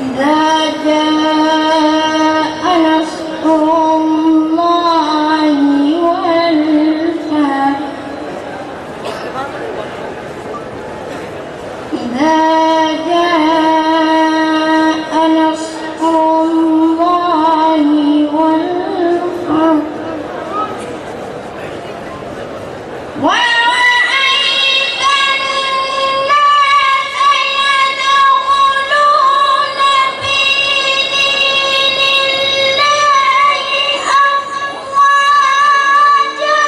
إذا جاء نصر الله والفتح إذا جاء نصر الله والفتح ورأيت الناس يدخلون في دين الله أفواجا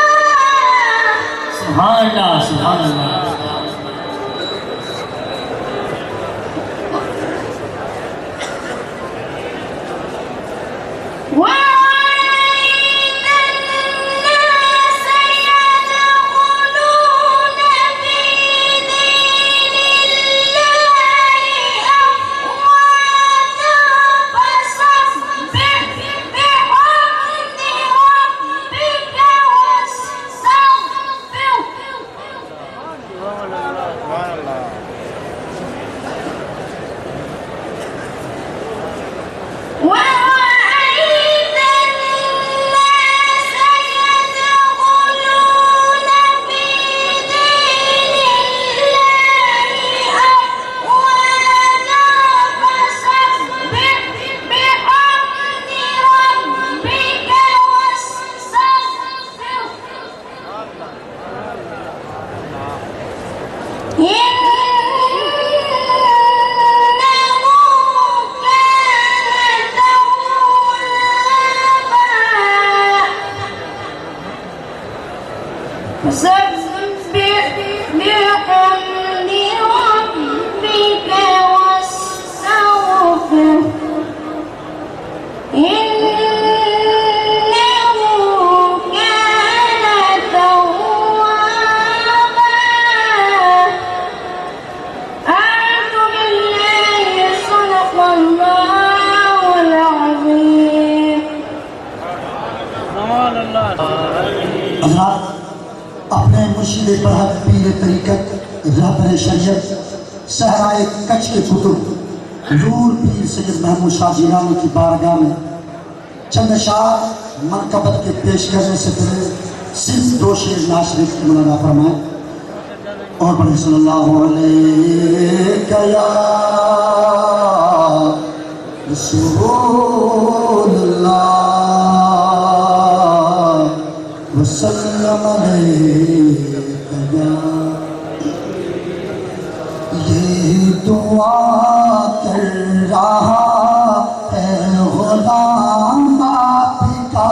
سبحان اللہ سبحان اللہ ورأيت الناس يدخلون في دين الله أفواجا فسبح بحمد ربك واستغفره ورأيت الناس يدخلون في دين الله أفواجا فسبح بحمد ربك واستغفره فسبح بحمد ربك واستغفره إنه كان توابا أعوذ بالله صدق الله العظيم حضرات اپنے مرشد برحق پیر طریقت رہبر شریعت صحرائے کچھ کے کتب نور پیر سید محمود شاہ جیلانی کی بارگاہ میں چند اشعار منقبت کے پیش کرنے سے پہلے صرف دو شعر نعت شریف کی مولانا فرمائیں اور بڑے صلی اللہ علیہ یا رسول اللہ وسلم علیک یا یہ دعا کر رہا ہے غلام آپ کا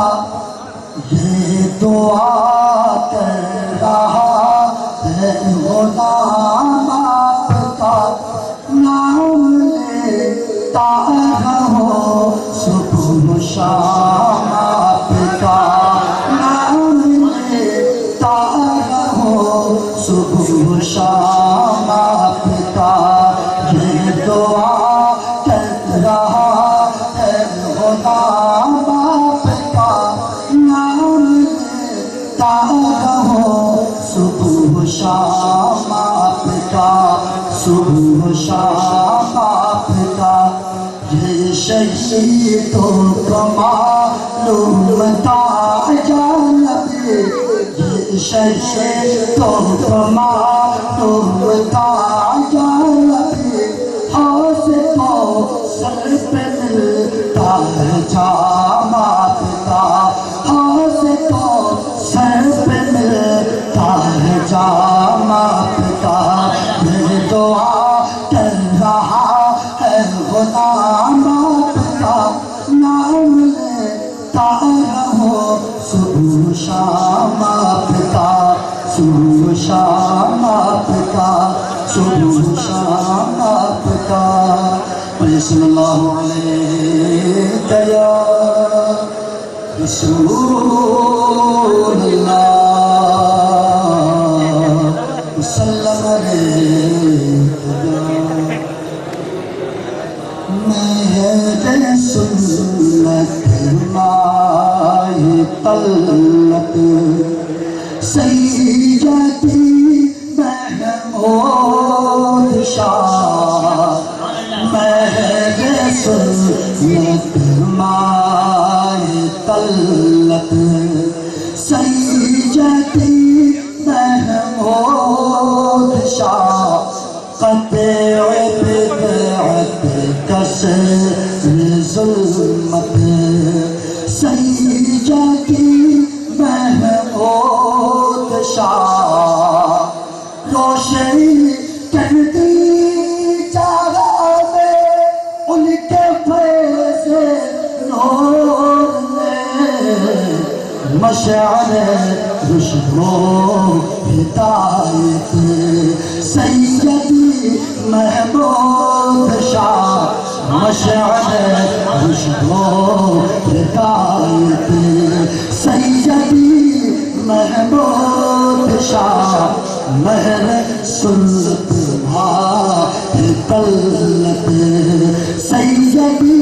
یہ دعا کر رہا ہے غلام آپ کا نام لیتا رہو صبح و شام آپ کا صبح و شام آپ کا یہ دعا کر رہا ہے غلام آپ کا نام لیتا رہو صبح و شام آپ کا صبح و شام آپ کا یہ شہیدوں کو معلوم تھا یا نبی شہیدوں کو معلوم تھا یا نبی ہاتھ کو سر پہ ملتا ہے جام آپ کا ہاتھ کو سر پہ ملتا ہے جام آپ کا یہ دعا کر رہا ہے غلام آپ کا نام لیتا رہو صبح شام آپ کا صبح شام آپ کا صبح شام آپ کا صلی اللہ علیہ یا رسول اللہ وسلم علیک میرے سنت ماہ طلت سیدی محمود شاہ میرے قصر ظلمت سیدہ کی محمود شاہ روشنی کرتی جگہ میں ان کے فیض نور نے مشعل رشد و ہدایت سیدی محمود شاہ مشعل رشد و ہدایت سیدی محمود شاہ مہر سنت طلت سیدی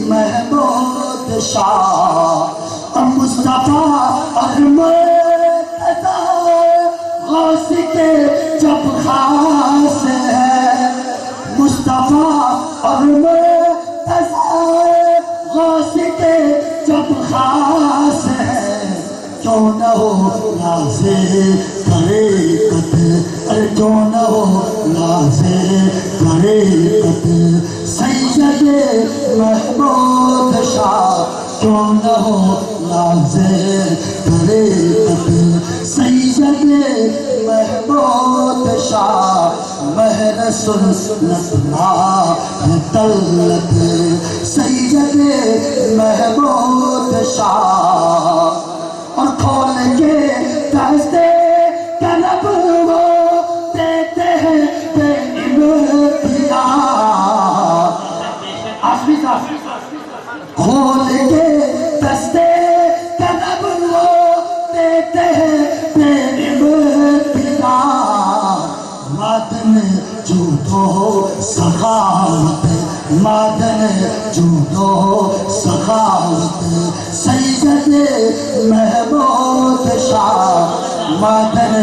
محمود شاہ مصطفیٰ اور مرتضیٰ غوث کے جب خاص ہے مصطفیٰ اور مرتضیٰ غوث کے جب خاص ہے کیوں نہ ہو نازِ طریقت کیوں نہ ہو نازِ طریقت سید محمود شاہ کیوں نہ ہو نازِ طریقت سید محمود شاہ مہر سنت طلت سید محمود شاہ اور کھول کے دستے قلب وہ دیتے ہیں بے امتحان آسمی صاحب کھول کے دستے قلب وہ دیتے ہیں بے امتحان مادن جود و سخاوت مادن جود و سخاوت سید محمود شاہ مادن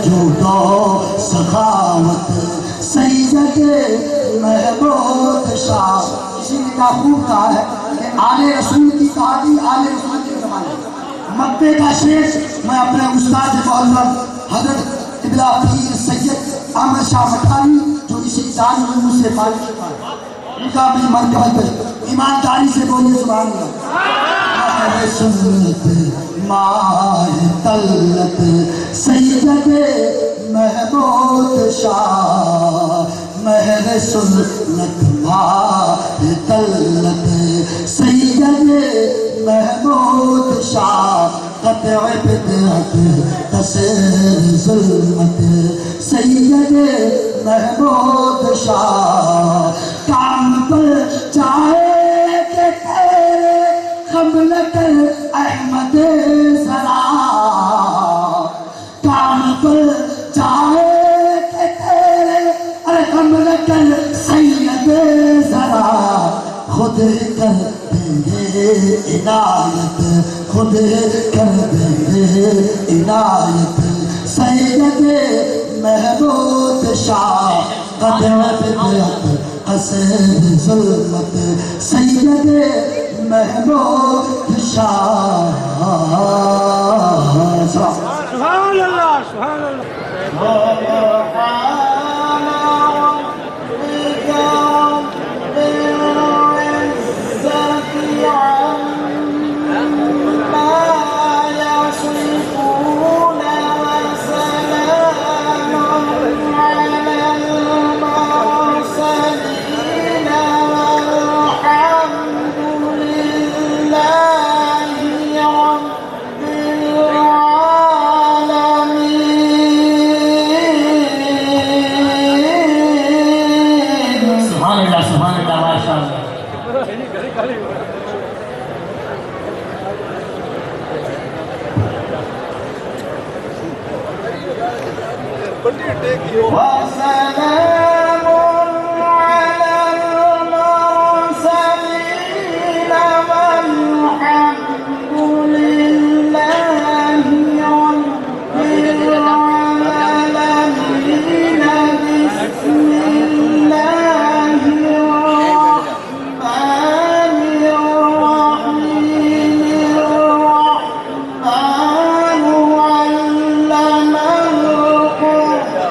جود و سخاوت سید محمود شاہ اسی نے کہا خوب کہا ہے کہ آل رسول کی تعلیم آل رسول کے زمانے مکے کا شیخ میں اپنے استاد معظم حضرت قبلہ پیر سید احمد شاہ مٹھانی جو اسی ادارے میں مجھ سے فارغ ان کا بھی مرتبہ پر ایمانداری سے بولیے سبحان اللہ مہر سنت ماہ طلت سید محمود شاہ مہر سنت ماہ طلت سید محمود شاہ قطع بدعت قصر ظلمت سید محمود شاہ کام پر جائے کہ تیرے خملت احمد ذرا کام پر جائے کہ تیرے خملت سید ذرا خود کر دیں گے عنایت خود کر دیں گے عنایت سید محمود شاہ قطع بدعت قصر ظلمت سید محمود شاہ سبحان اللہ سبحان اللہ وسلام على المرسلين والحمد لله رب العالمين بسم الله الرحمن الرحيم الرحمن علم القرآن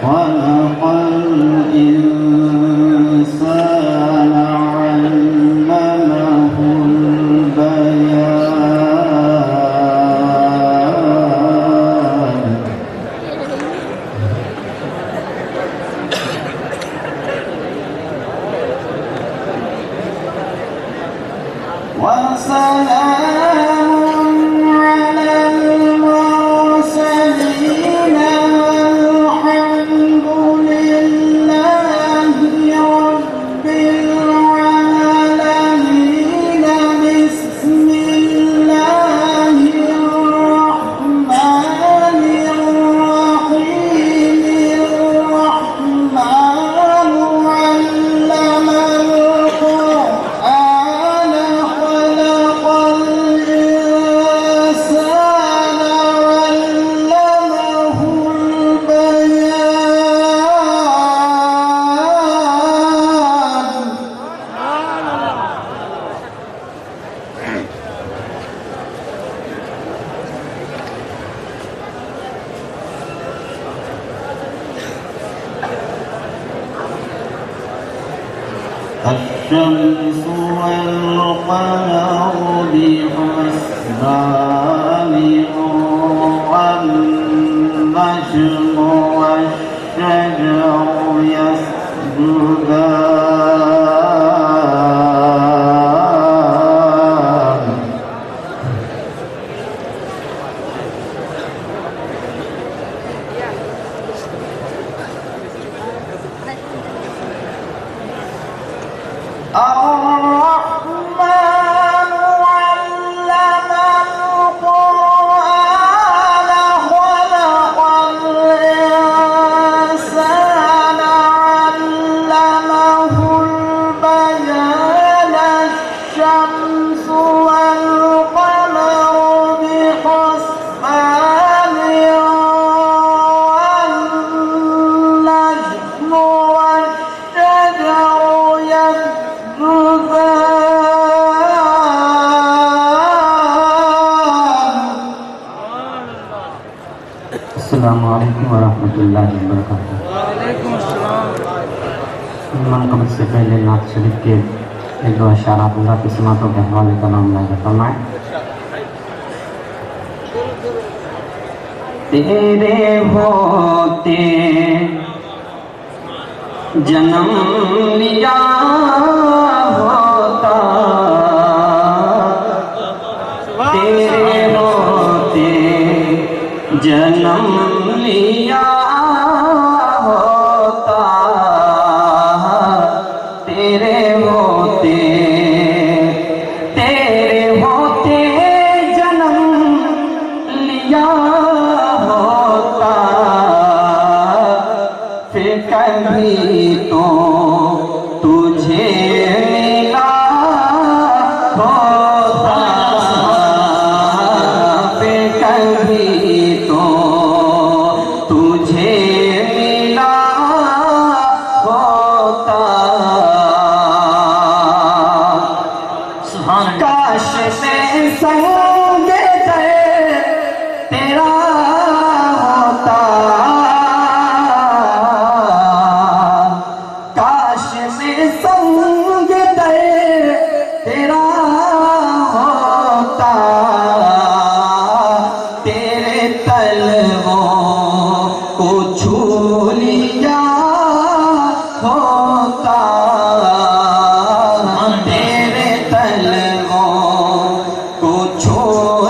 خلق الإنسان علمه البيان وسلام على المرسلين والحمد لله رب العالمين بسم الله الرحمن الرحيم الرحمن علم القرآن خلق الإنسان علمه البيان الشمس والقمر بحسبان والنجم والشجر يسجدان الرحمن علم القرآن خلق الإنسان علمه البيان الشمس والقمر بحسبان والنجم والشجر السلام علیکم ورحمۃ اللہ وبرکاتہ۔ وعلیکم السلام۔ منقبت سے پہلے نعت شریف کے ایک دو اشارات اللہ کی سماعتوں کے حوالے کا نام لایا فرمائیں۔ تیرے ہوتے جنم لیا ہوتا، تیرے ہوتے جنم لیا ہوتا، تیرے ہوتے جنم لیا ہوتا، پھر کبھی تو تجھے ملا ہوتا، پھر کبھی تو تجھے ملا ہوتا۔ کاش میں سنگ در تیرا ہوتا، کاش میں سنگ در تیرا ہوتا، تیرے تلووں کو چھو لیا ہوتا، تیرے تلووں کو چھو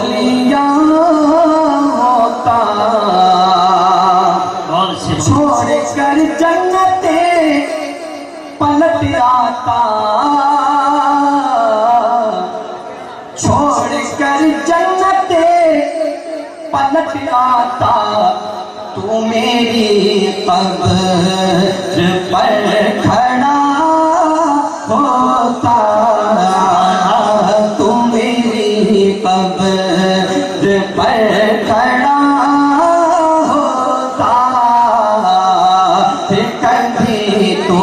لیا ہوتا، چھوڑ کر جنتے پلٹ آتا، چھوڑ کر جنتے پلٹ آتا، تو میری قبر پر کھڑا ہوتا، تو میری قبر پر کھڑا ہوتا، پھر کبھی تو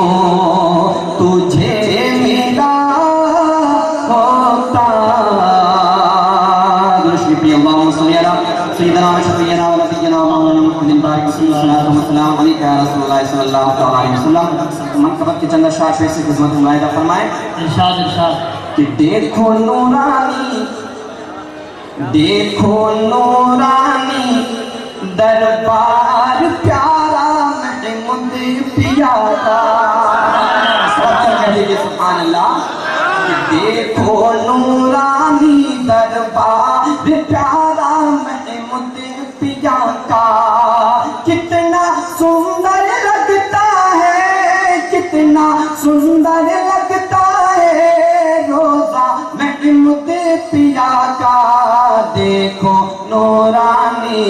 تجھے ملا ہوتا۔ درود شریف اللہم صلی علی سیدنا و شفیعنا و نبینا مولانا محمد بارک وسلم الصلاۃ والسلام علیک یا رسول اللہ صلی اللہ علیہ وسلم. منقبت کے چند اشعار پیش سے خدمت ملاحظہ فرمائیں. ارشاد ارشاد. کہ دیکھو نورانی دربار پیارا محمود پیا کا. سبحان اللہ. دیکھو نورانی دربار پیارا محمود پیا کا. کتنا سندر لگتا ہے, کتنا سندر لگتا ہے روزہ محمود پیا کا. دیکھو نورانی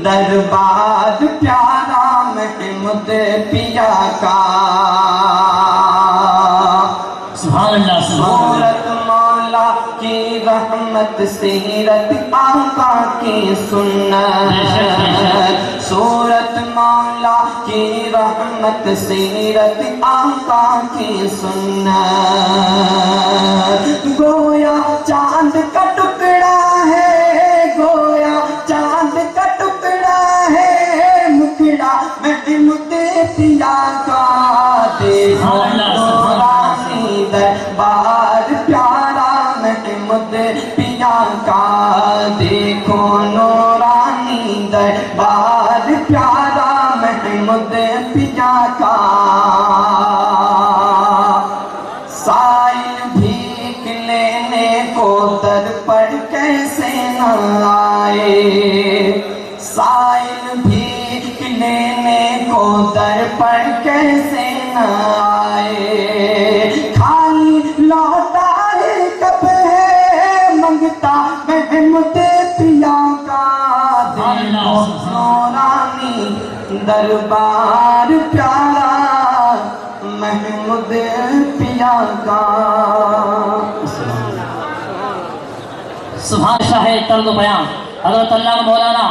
دربار پیارا محمود پیا کا. سبحان اللہ سبحان اللہ. سورت مولا کی رحمت سیرت آقا کی سنت. سورت مولا کی رحمت سیرت آقا کی سنت. گویا چاند کا ٹکڑا ہے, گویا چاند کا ٹکڑا ہے مکڑا محمود پیا کا. دیکھو نورانی دربار پیارا محمود پیا کا. دیکھو نورانی دربار پیارا محمود پیا کا. سائل بھیک لینے کو در پر کیسے نہ آئے, سائل بھیک لینے کو در پر کیسے نہ آئے. خالی لوٹا ہے کب ہے منگتا محمود پیا کا. دیکھو نورانی دربار پیارا محمود پیا کا. سبحان شاہ طرز و بیان حضرت علامہ مولانا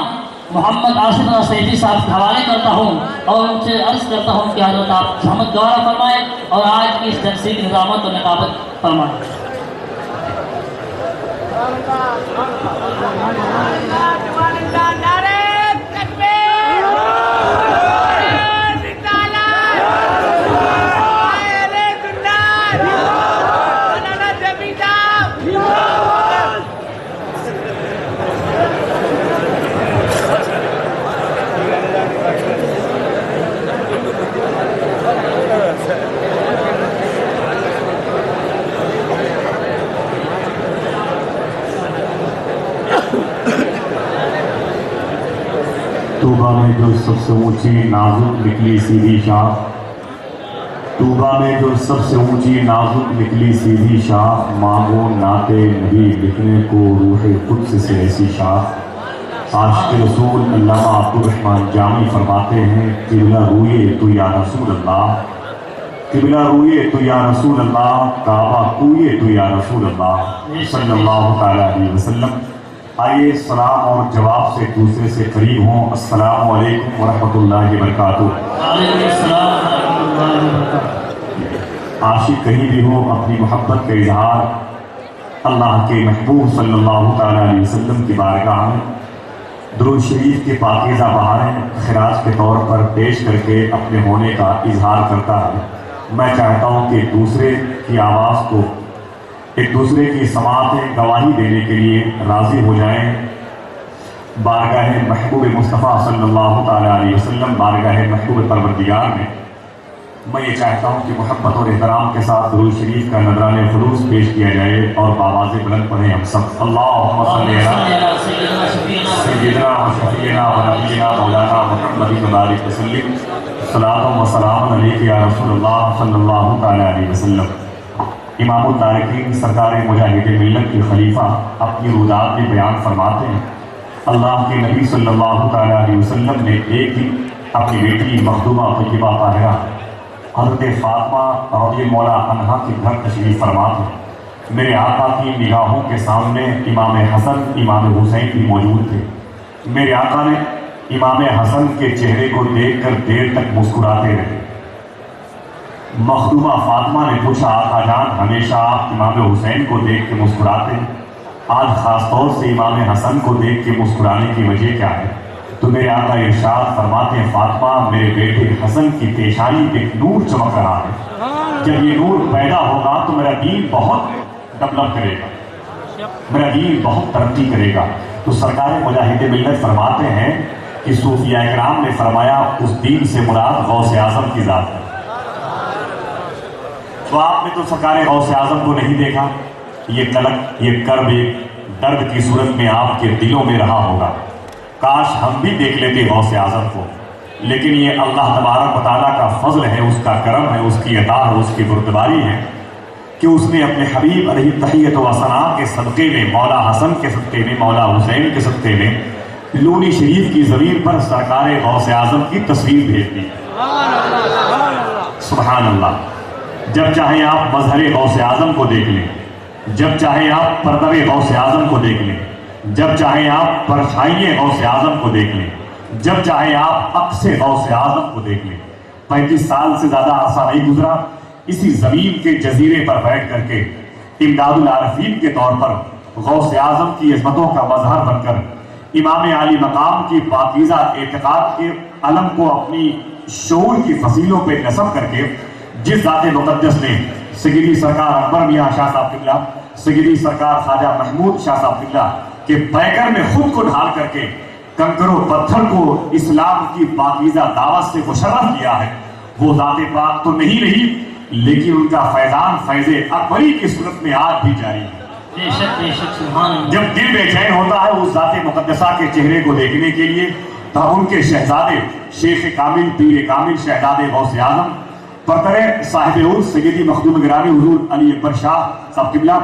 محمد آصف اللہ سیدی صاحب کے حوالے کرتا ہوں اور ان سے عرض کرتا ہوں کہ حضرت آپ زحمت گوارا فرمائیں اور آج کی اس جلسے کی نظامت و نقابت فرمائیں. طوبہ میں جو سب سے اونچی نازک نکلی سیدھی شاخ, طوبہ میں جو سب سے اونچی نازک نکلی سیدھی شاخ, مانگو نعت نبی لکھنے کو روح قدس سے ایسی شاخ. عاشق رسول علامہ عبدالرحمن جامی فرماتے ہیں قبلہ روئے تو یا رسول اللہ, قبلہ روئے تو یا رسول اللہ, کعبہ کوئے تو یا رسول اللہ صلی اللہ تعالیٰ علیہ وسلم. آئیے سلام اور جواب سے دوسرے سے قریب ہوں. السلام علیکم ورحمۃ اللہ وبرکاتہ. وعلیکم السلام ورحمۃ اللہ وبرکاتہ. عاشق کہیں بھی ہو اپنی محبت کا اظہار اللہ کے محبوب صلی اللہ تعالیٰ علیہ وسلم کی بارگاہ میں درود شریف کے پاکیزہ بہاریں خراج کے طور پر پیش کر کے اپنے ہونے کا اظہار کرتا ہے. میں چاہتا ہوں کہ دوسرے کی آواز کو ایک دوسرے کی سماعتیں گواہی دینے کے لیے راضی ہو جائیں. بارگاہ محبوب مصطفیٰ صلی اللہ تعالیٰ علیہ وسلم, بارگاہ محبوب پروردگار میں میں یہ چاہتا ہوں کہ محبت اور احترام کے ساتھ درود شریف کا نذرانِ خلوص پیش کیا جائے اور بآواز بلند پڑھیں ہم سب. اللہم صلی علی سیدنا و شفیعنا و نبینا مولانا محمد مبارک وسلم. صلاۃ و سلام علیک یا رسول اللہ صلی اللہ تعالیٰ علیہ وسلم. امام التارکین سرکار مجاہد ملت کے خلیفہ اپنی رودات میں بیان فرماتے ہیں اللہ کے نبی صلی اللہ تعالیٰ علیہ وسلم نے ایک دن اپنی بیٹی مخدومہ طیبہ طاہرہ حضرت فاطمہ رضی اللہ عنہا کے گھر تشریف فرما تھے. میرے آقا کی نگاہوں کے سامنے امام حسن امام حسین بھی موجود تھے. میرے آقا نے امام حسن کے چہرے کو دیکھ کر دیر تک مسکراتے رہے. مخدومہ فاطمہ نے پوچھا آقا جان ہمیشہ آپ امام حسین کو دیکھ کے مسکراتے ہیں, آج خاص طور سے امام حسن کو دیکھ کے مسکرانے کی وجہ کیا ہے؟ تو میرے آقا ارشاد فرماتے ہیں فاطمہ میرے بیٹے حسن کی پیشانی پہ نور چمک رہا ہے، جب یہ نور پیدا ہوگا تو میرا دین بہت ڈیولپ کرے گا، میرا دین بہت ترقی کرے گا۔ تو سرکار مجاہد ملت فرماتے ہیں کہ صوفیاء کرام نے فرمایا اس دین سے مراد غوث اعظم کی ذات ہے۔ تو آپ نے تو سرکار غوث اعظم کو نہیں دیکھا، یہ قلق یہ کرب ایک درد کی صورت میں آپ کے دلوں میں رہا ہوگا۔ کاش ہم بھی دیکھ لیتے غوث اعظم کو، لیکن یہ اللہ تبارک و تعالیٰ کا فضل ہے، اس کا کرم ہے، اس کی عطا ہے، اس کی بردباری ہے کہ اس نے اپنے حبیب علیہ تحیت و ثنا کے صدقے میں، مولا حسن کے صدقے میں، مولا حسین کے صدقے میں لونی شریف کی زمین پر سرکار غوث اعظم کی تصویر بھیج دی۔ سبحان اللہ۔ جب چاہیں آپ مظہر غوث اعظم کو دیکھ لیں، جب چاہیں آپ پردہ غوث اعظم کو دیکھ لیں، جب چاہیں آپ پرچھائیں غوث اعظم کو دیکھ لیں، جب چاہیں آپ عکس غوث اعظم کو دیکھ لیں۔ 35 سال سے زیادہ عرصہ نہیں گزرا، اسی زمین کے جزیرے پر بیٹھ کر کے امداد العارفین کے طور پر غوث اعظم کی عظمتوں کا مظہر بن کر امام عالی مقام کی پاکیزہ اعتقاد کے علم کو اپنی شعور کی فصیلوں پہ نصب کر کے جس ذات مقدس نے سیدی سرکار اکبر میاں شاہ صاحب قبلہ، سیدی سرکار خواجہ محمود شاہ صاحب قبلہ کے پیکر میں خود کو ڈھال کر کے کنکر و پتھر کو اسلام کی پاکیزہ دعوت سے مشرف کیا ہے، وہ ذات پاک تو نہیں رہی، لیکن ان کا فیضان فیض اکبری کی صورت میں آج بھی جاری ہے۔ بے شک بے شک سبحان اللہ۔ جب دل بے چین ہوتا ہے اس ذات مقدسہ کے چہرے کو دیکھنے کے لیے، تو ان کے شہزادے شیخ کامل پیر کامل شہزادے غوث اعظم پرتر صاحب عرس سیدی مخدوم گرامی حضور علی اکبر شاہ صاحب قبلہ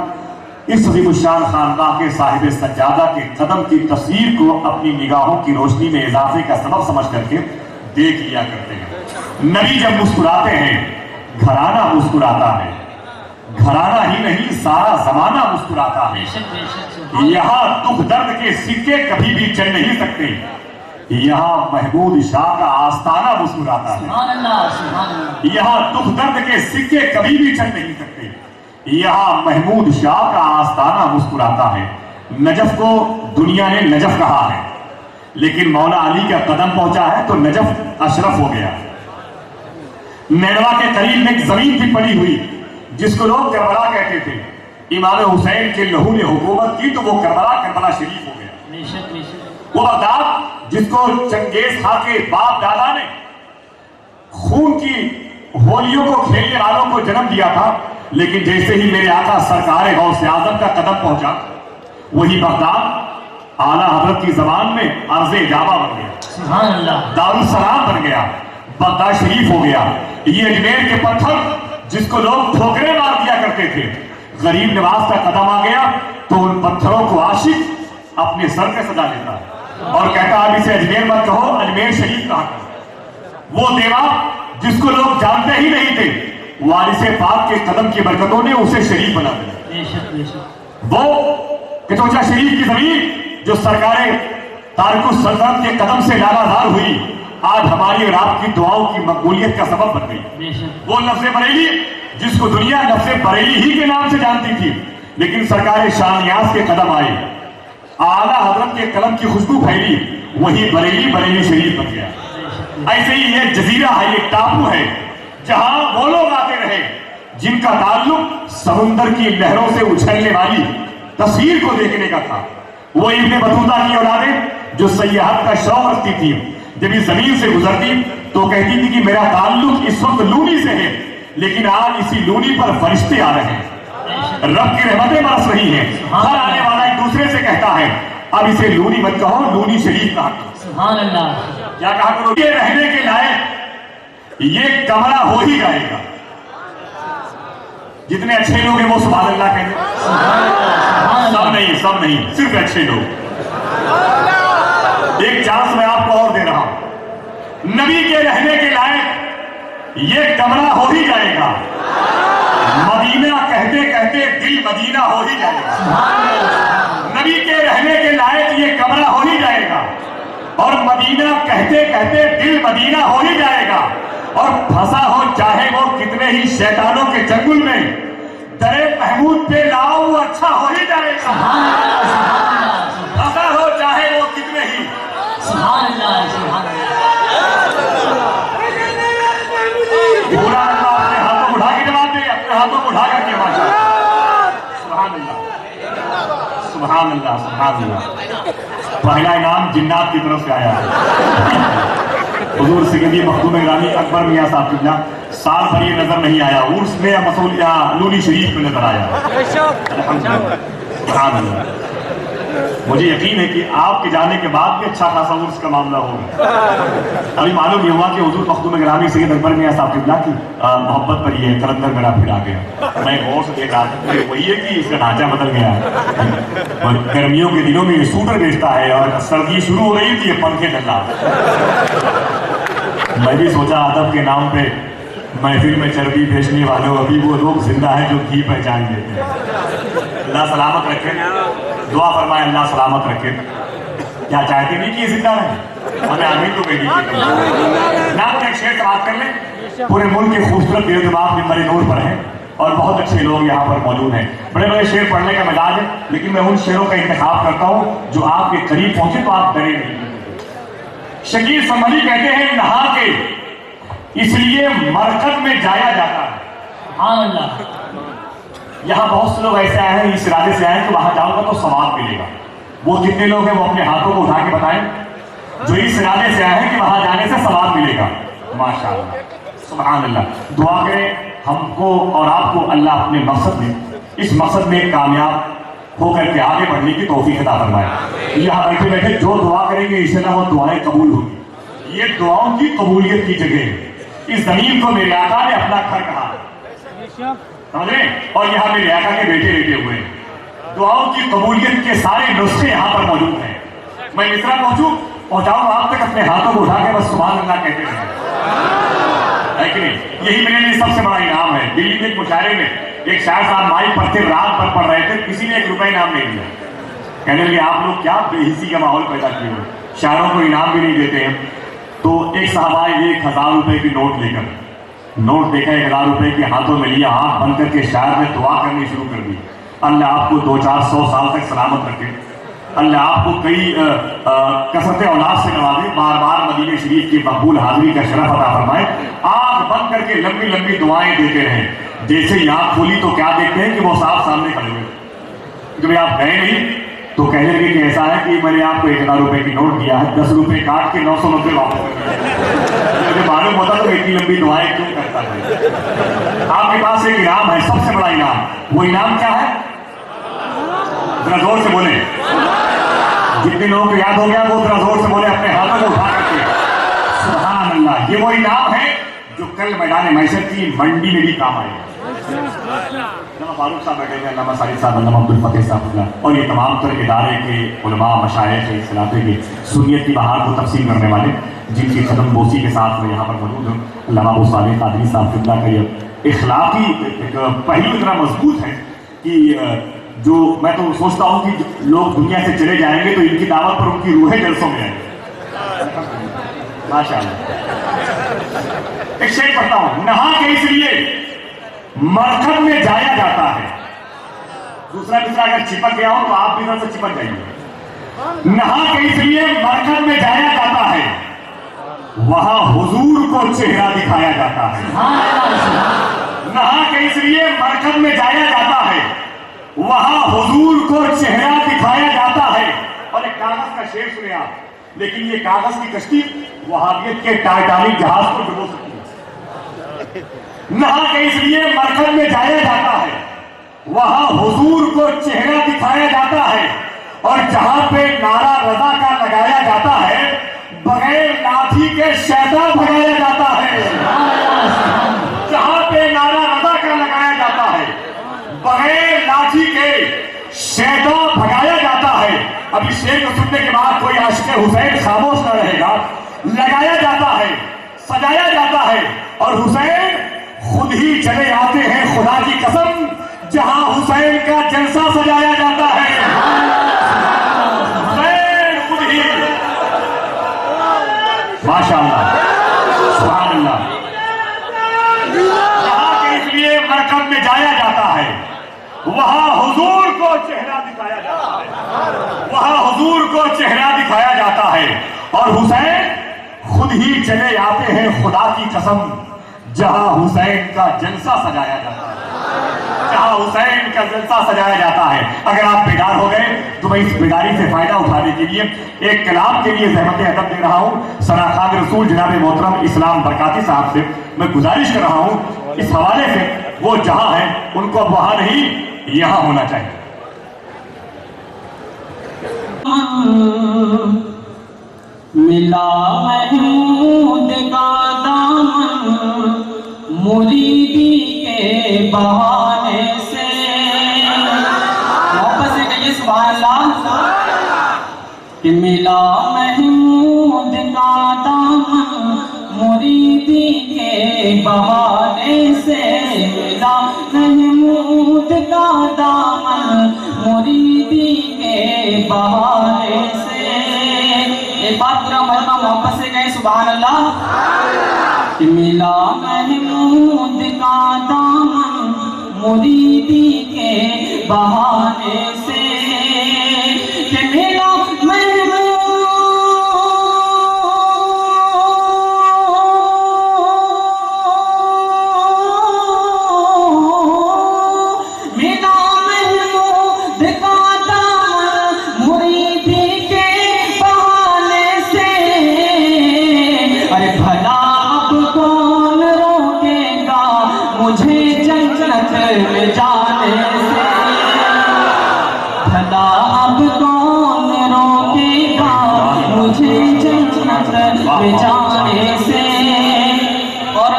اس عظیم الشان خانقاہ کے صاحب سجادہ کے قدم کی تصویر کو اپنی نگاہوں کی روشنی میں اضافے کا سبب سمجھ کر کے دیکھ لیا کرتے ہیں۔ نبی جب مسکراتے ہیں گھرانہ مسکراتا ہے، گھرانہ ہی نہیں سارا زمانہ مسکراتا ہے۔ بے شک بے شک سبحان اللہ۔ یہاں دکھ درد کے سکے کبھی بھی چل نہیں سکتے، یہاں محمود شاہ کا آستانہ مسکراتا ہے۔ سبحان اللہ سبحان اللہ۔ یہاں دکھ درد کے سکے کبھی بھی چل نہیں سکتے، یہاں محمود شاہ کا آستانہ مسکراتا ہے۔ نجف کو دنیا نے نجف کہا ہے، لیکن مولا علی کا قدم پہنچا ہے تو نجف اشرف ہو گیا۔ نیڑوا کے قریب میں ایک زمین تھی پڑی ہوئی جس کو لوگ کربلا کہتے تھے، امام حسین کے لہو نے حکومت کی تو وہ کربلا شریف ہو گیا۔ بے شک بے شک۔ وہ بغداد جس کو چنگیز خان کے باپ دادا نے خون کی ہولیوں کو کھیلنے والوں کو جنم دیا تھا، لیکن جیسے ہی میرے آقا سرکار غوث اعظم کا قدم پہنچا وہی بغداد اعلیٰ حضرت کی زبان میں ارض جابہ بن گیا، سبحان اللہ۔ دارالسلام بن گیا، بغداد شریف ہو گیا۔ یہ اجمیر کے پتھر جس کو لوگ ٹھوکریں مار دیا کرتے تھے، غریب نواز کا قدم آ گیا تو ان پتھروں کو عاشق اپنے سر پہ سجا لیتا اور کہتا اب اسے اجمیر مت کہو، اجمیر شریف کہا کرو۔ وہ دیوا جس کو لوگ جانتے ہی نہیں تھے، وارث پاک کے قدم کی برکتوں نے اسے شریف بنا دیا۔ بے شک بے شک۔ وہ کچوچا شریف کی زمین جو سرکار تارک السلطنت کے قدم سے لالازار ہوئی، آج ہماری اور آپ کی دعاؤں کی مقبولیت کا سبب بن گئی۔ بے شک۔ وہ لفظ بریلی جس کو دنیا لفظ بریلی ہی کے نام سے جانتی تھی، لیکن سرکار شاہ نیاز کے قدم آئے، اعلیٰ حضرت کے قلم کی خوشبو پھیلی، وہی بریلی شریف بن گیا۔ ایسے ہی یہ جزیرہ ہے، یہ ٹاپو ہے جہاں وہ لوگ آتے رہے جن کا تعلق سمندر کی لہروں سے اچھلنے والی تصویر کو دیکھنے کا تھا۔ وہ ابن بطوطہ کی اولادیں جو سیاحت کا شوق رکھتی تھی، جب اس زمین سے گزرتی تو کہتی تھی کہ میرا تعلق اس وقت لونی سے ہے، لیکن آج اسی لونی پر فرشتے آ رہے ہیں، رب کی رحمتیں برس رہی ہیں۔ ہر آنے والا ایک دوسرے سے کہتا ہے اب اسے لونی مت کہو، لونی شریف کہا کرو۔ سبحان اللہ۔ کیا کہا کرو؟ یہ رہنے کے لائق یہ کمرہ ہو ہی جائے گا۔ جتنے اچھے لوگ ہیں وہ سبحان اللہ کہتے ہیں۔ سب نہیں صرف اچھے لوگ۔ ایک چانس میں آپ کو اور دے رہا ہوں، نبی کے رہنے کے لائق یہ کمرہ ہو ہی جائے گا، مدینہ کہتے کہتے دل مدینہ ہو ہی جائے گا۔ نبی کے رہنے کے لائق یہ کمرہ ہو ہی جائے گا، اور مدینہ کہتے کہتے دل مدینہ ہو ہی جائے گا، اور پھنسا ہو چاہے وہ کتنے ہی شیطانوں کے چنگل میں، درے محمود پہ لاؤ وہ اچھا ہو ہی جائے گا۔ پھنسا ہو چاہے وہ کتنے ہی سبحان اللہ سبحان اللہ پورا اللہ اپنے ہاتھوں کو اٹھا کے جواب دے, اپنے ہاتھوں کو اٹھا کر کے ماشاءاللہ. سبحان اللہ سبحان اللہ سبحان اللہ. پہلا انعام جنات کی طرف سے آیا ہے. حضور سیدی مخدوم گرامی اکبر میاں صاحب قبلہ سال بھر یہ نظر نہیں آیا, عرس میں یا مسعود یا نونی شریف میں نظر آیا. الحمدللہ سبحان اللہ. مجھے یقین ہے کہ آپ کے جانے کے بعد بھی اچھا خاصا عرس کا معاملہ ہوگا. ابھی معلوم یہ ہوا کہ حضور مخدوم گرامی سید اکبر میاں صاحب قبلہ کی محبت پر یہ کلندر میرا پھر آ گیا. میں غور سے دیکھ رہا تھا وہی ہے کہ اس کا ڈھانچہ بدل گیا ہے. اور گرمیوں کے دنوں میں یہ سوٹر بیچتا ہے اور سردی شروع ہو رہی تھی یہ پنکھے چل رہا. میں بھی سوچا ادب کے نام پہ محفل میں چربی بیچنے والوں ابھی وہ لوگ زندہ ہیں جو گھی پہچان دیتے ہیں. اللہ سلامت رکھے, دعا فرمائے اللہ سلامت رکھے. کیا چاہتے نہیں کہ یہ زندہ رہے؟ ہمیں آمین تو کہہ دیجیے. نام کا ایک شعر سماعت کر لیں. پورے ملک کے خوبصورت دیر دماغ ممبر نور پر ہیں اور بہت اچھے لوگ یہاں پر موجود ہیں. بڑے بڑے شعر پڑھنے کا مزاج ہے, لیکن میں ان شعروں کا انتخاب کرتا ہوں جو آپ کے قریب پہنچے تو آپ ڈرے نہیں. شکیل سنبھلی کہتے ہیں نہا کے اس لیے مرکز میں جایا جاتا ہے. سبحان اللہ. یہاں بہت سے لوگ ایسے آئے ہیں اس ارادے سے آئے ہیں کہ وہاں جاؤں گا تو ثواب ملے گا. وہ کتنے لوگ ہیں وہ اپنے ہاتھوں کو اٹھا کے بتائیں جو اس ارادے سے آئے ہیں کہ وہاں جانے سے ثواب ملے گا. ماشاءاللہ سبحان اللہ. دعا کریں ہم کو اور آپ کو اللہ اپنے مقصد میں اس مقصد میں کامیاب ہو کر کے آگے بڑھنے کی توفیق عطا فرمائے. یہاں بیٹھے بیٹھے جو دعا کریں گے انشاءاللہ وہ دعائیں قبول ہوگی. یہ دعاؤں کی قبولیت کی جگہ ہے. اس زمین کو میرے آقا نے اپنا گھر کہا, سمجھیں, اور یہاں میرے آقا کے بیٹے بیٹھے ہوئے ہیں. دعاؤں کی قبولیت کے سارے نسخے یہاں پر موجود ہیں. میں مصرا پہنچاؤں آپ تک اپنے ہاتھوں کو اٹھا کے بس سبحان اللہ کہتے رہیں, ہے کہ نہیں؟ یہی میرے لیے سب سے بڑا انعام ہے. دلی میں ایک مشاعرے میں ایک شاعر صاحب مائک پڑھتے رات بھر پڑھ رہے تھے, کسی نے 1 روپے انعام نہیں دیا. کہنے لگے آپ لوگ کیا بے حسی کا ماحول پیدا کیے ہوئے, شاعروں کو انعام بھی نہیں دیتے ہیں. تو ایک صاحب آئے 1000 روپے کی نوٹ لے کر, نوٹ دیکھا 1000 روپے کے ہاتھوں میں لیا, آنکھ بند کر کے شاعر نے دعا کرنی شروع کر دی. اللہ آپ کو 200-400 سال تک سلامت رکھے, اللہ آپ کو کئی کثرت اولاد سے نوازے, بار بار مدینہ شریف کی مقبول حاضری کا شرف عطا فرمائے. آنکھ بند کر کے لمبی لمبی دعائیں دیتے رہیں. جیسے ہی آنکھ کھولی تو کیا دیکھتے ہیں کہ وہ صاحب سامنے کھڑے ہوئے. جب آپ گئے نہیں تو کہنے لگے کہ ایسا ہے کہ میں نے آپ کو 1000 روپے کی نوٹ دیا ہے, 10 روپے کاٹ کے 990 واپس کر دیا. مجھے معلوم ہوتا تو اتنی لمبی دعائیں کیوں کرتا ہے. آپ کے پاس ایک انعام ہے, سب سے بڑا انعام. وہ انعام کیا ہے؟ ذرا زور سے بولیں. جتنے لوگوں کو یاد ہو گیا وہ ذرا زور سے بولے اپنے ہاتھوں کو اٹھا کر کے. سبحان اللہ. یہ وہ انعام ہے جو کل میدان معیشت کی منڈی میں بھی کام آئے گا. علامہ فاروق صاحب بیٹھے ہیں, علامہ ساجد صاحب, علامہ عبدالفتح صاحب, اور یہ تمام تر ادارے کے علماء مشائخ اس علاقے کے سنیت کی بہار کو تقسیم کرنے والے, جن کی قدم بوسی کے ساتھ میں یہاں پر موجود ہوں. علامہ ابو صالح قادری صاحب قبلہ کا یہ اخلاقی پہلو اتنا مضبوط ہے کہ جو میں تو سوچتا ہوں کہ لوگ دنیا سے چلے جائیں گے تو ان کی دعوت پر ان کی روحیں جلسوں میں آئیں گے. ماشاء اللہ. ایک شعر پڑھتا ہوں. نہا کے اس لیے مرکب میں جایا جاتا ہے. دوسرا اگر چپک گیا ہو تو آپ بھی ادھر سے چپک جائیے. نہا کے اس لیے مرکب میں جایا جاتا ہے, وہاں حضور کو چہرہ دکھایا جاتا ہے. نہا کے اس لیے مرکب میں جایا جاتا ہے, وہاں حضور کو چہرہ دکھایا جاتا ہے. اور ایک کاغذ کا شعر سنے آپ, لیکن یہ کاغذ کی کشتی وہابیت کے ٹائٹانک جہاز کو ڈبو سکتی ہے. نہا کے اس لیے مرکب میں جایا جاتا ہے, وہاں حضور کو چہرہ دکھایا جاتا ہے. اور جہاں پہ نعرہ رضا کا لگایا جاتا ہے, بغیر لاٹھی کے شیطان بھگایا جاتا ہے. جہاں پہ نعرہ رضا کا لگایا جاتا ہے, بغیر لاٹھی کے شیطان بھگایا جاتا ہے. اب اس شعر کو سننے کے بعد کوئی عاشق حسین خاموش نہ رہے گا. لگایا جاتا ہے, سجایا جاتا ہے, اور حسین خود ہی چلے آتے ہیں خدا کی قسم جہاں حسین کا جلسہ سجایا جاتا ہے. حسین خود ہی. ماشاءاللہ سبحان اللہ. جہاں کے اس لیے مرکب میں جایا جاتا ہے, وہاں حضور کو چہرہ دکھایا جاتا ہے. وہاں حضور کو چہرہ دکھایا جاتا ہے. اور حسین خود ہی چلے آتے ہیں خدا کی قسم جہاں حسین کا جلسہ سجایا جاتا ہے، جہاں حسین کا جلسہ سجایا جاتا ہے۔ اگر آپ بیدار ہو گئے تو میں اس بیداری سے فائدہ اٹھانے کے لیے ایک کلام کے لیے زحمت ادب دے رہا ہوں۔ ثنا خان رسول جناب محترم اسلام برکاتی صاحب سے میں گزارش کر رہا ہوں اس حوالے سے، وہ جہاں ہیں ان کو اب وہاں نہیں یہاں ہونا چاہیے۔ ملا محمود کا دامن مریدی کے بہانے سے، محبت سے کہیے سبحان اللہ، کہ ملا محمود کا دامن مریدی کے بہانے سے، ملا محمود کا دامن مریدی کے بہانے سے۔ ایک بات پورا مجمع محبت سے کہیں سبحان اللہ، کہ ملا محمود کا دامن مریدی کے بہانے سے، کہ ملا مجھے جنت میں جانے سے، بھلا اب کون روکے گا مجھے جنت میں جانے سے۔ اور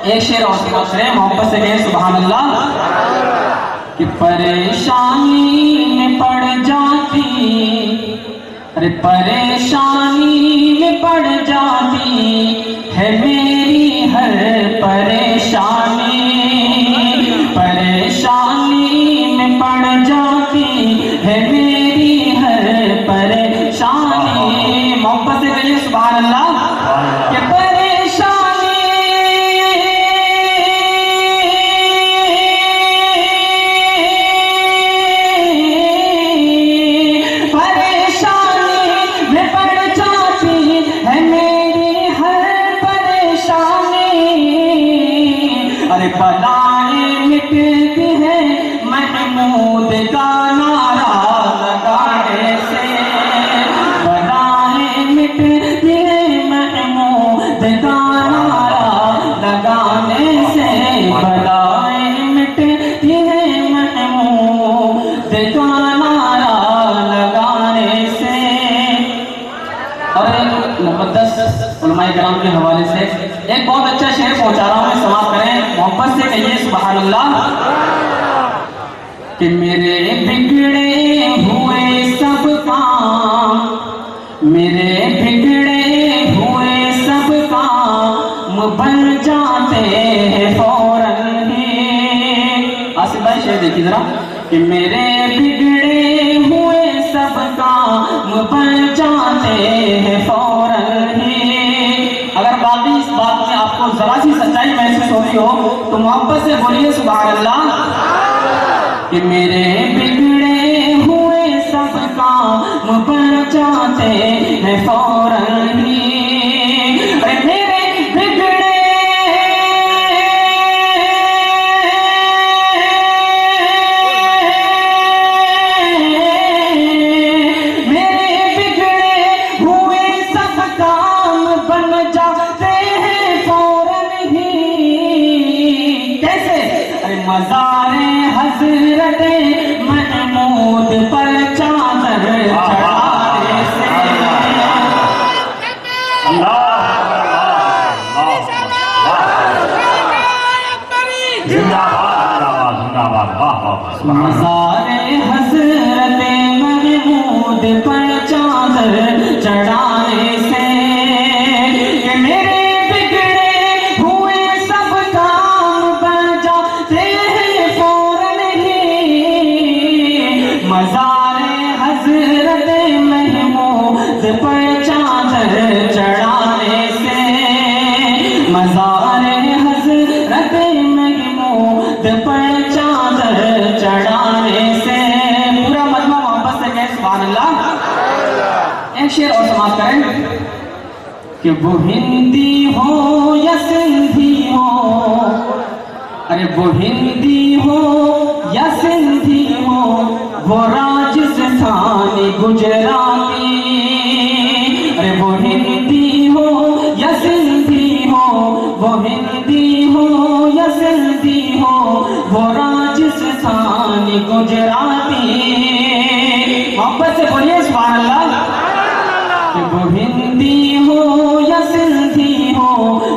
ایک شعر اور سمجھ رہے ہیں، محبت سے کہیں سبحان اللہ، کہ پریشانی میں پڑ جاتی، ارے پریشانی میں پڑ جاتی ہے میری ہر پریشانی، پریشانی میں پڑ جاتی ہے میری ہر پریشانی۔ محبت سے کہیے سبحان اللہ، کہ بلائیں مٹتی ہیں محمود کا نعرہ لگانے سے، بلائیں مٹتی ہیں محمود کا نعرہ لگانے سے، بلائیں مٹتی ہیں محمود کا نعرہ لگانے سے۔ اور مقدس علماء کرام کے حوالے سے ایک بہت اچھا شعر پہنچا رہا ہوں، میں سماعت کریں، محبت سے کہیے سبحان اللہ، کہ میرے بگڑے ہوئے سب کام، میرے بگڑے ہوئے سب کام بن جاتے ہیں فوراً ہی۔ آصف بھائی شعر دیکھیے ذرا، کہ میرے بگڑے ہوئے سب کام بن جاتے ہیں فوراً ہی۔ اگر باقی اس بات میں آپ کو ذرا سی سچائی محسوس ہو رہی ہو تو محبت سے بولیے سبحان اللہ، کہ میرے بگڑے ہوئے سب کام بن جاتے ہیں فوراً ہی۔ مزار حضرت محمود پر چادر چڑھانے سے، مزار حضرت محمود پر چادر چڑھانے سے، کہ میرے مزار حضرت محمود پر چادر چڑھانے سے، مزار حضرت محمود پر چادر چڑھانے سے۔ پورا مجمع محبت سے کہیں سبحان اللہ۔ ایک شعر اور سماعت کریں، کہ وہ ہندی ہو یا سندھی ہو، ارے وہ ہندی ہو یا سندھی ہو، وہ راجستھانی گجراتی، ارے وہ ہندی ہو یا سندھی ہو، وہ ہندی ہو یا سندھی ہو، وہ راجستھانی گجراتی، محبت سے بولیے سبحان اللہ، کہ وہ ہندی ہو یا سندھی ہو،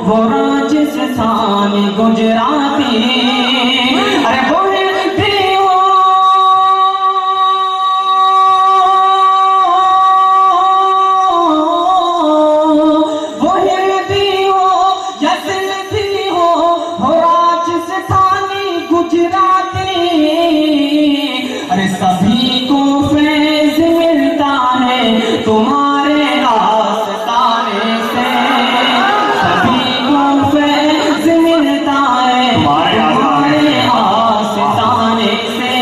وہ راجستھانی گجراتی، ارے وہ ہندی ہو وہ ہندی ہو یا سندھی ہو، وہ راجستھانی گجراتی، ارے سبھی کو فیض ملتا ہے تمہارے آستانے سے، سبھی کو فیض ملتا ہے تمہارے آستانے سے۔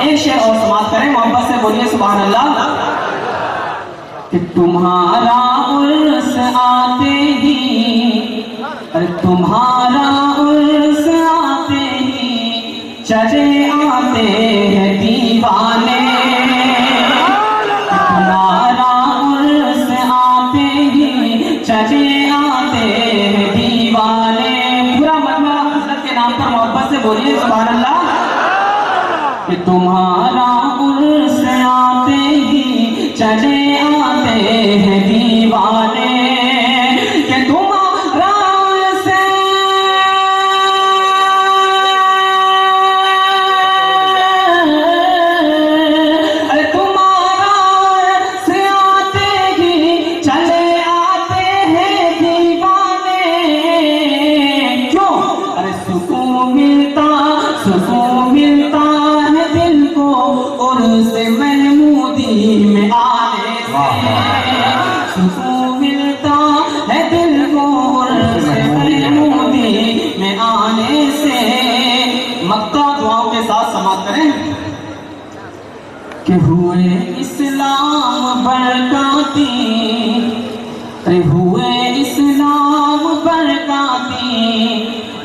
ایک شعر اور سماعت کریں، محبت سے بولیے سبحان اللہ، کہ تمہارا عرس آتے ہی، ارے تمہارا عرس آتے ہی چلے آتے ہیں دیوانے، تمہارا عرس آتے ہی چلے آتے ہیں دیوانے، پورا مجمع حضرت کے نام پر محبت سے بولیے سبحان اللہ، کہ تمہارا عرس آتے ہی چلے آتے ہیں دیوانے، کہ تمہارا عرس ارے تمہارا عرس آتے ہی چلے آتے ہیں دیوانے، کیوں؟ ارے سکون ملتا ہے دل کو عرس محمودی میں آنے سے، سکون ملتا ہے دل کو عرس محمودی میں آنے سے۔ مکہ دعاؤں کے ساتھ سماعت کریں، کہ ہوئے اسلام برکاتی، ارے ہوئے اسلام برکاتی،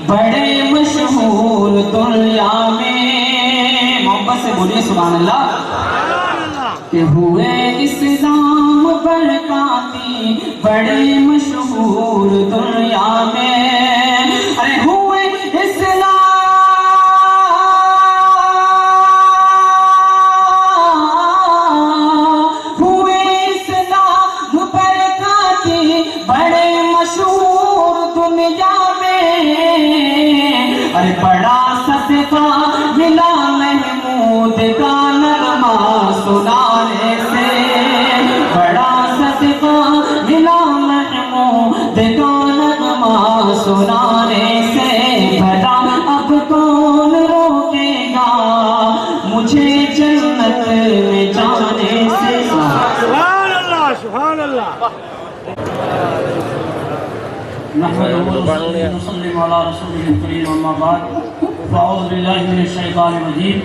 بڑے مشہور دنیا میں، محبت سے بولیے سبحان اللہ، کہ ہوئے اسلام برکاتی، بڑے مشہور دنیا میں، ارے ہوئے اسلام برکاتی، بڑے مشہور دنیا میں، ارے بڑا صدقہ ملا محمود کا نغمہ سنانے سے، بڑا صدقہ ملا محمود کا نغمہ سنانے سے، بھلا اب کون روکے گا مجھے جنت میں جانے سے۔ سبحان اللہ سبحان اللہ۔ نحمده ونصلي ونسلم على رسوله الكريم اما بعد فاعوذ بالله من الشيطان الرجيم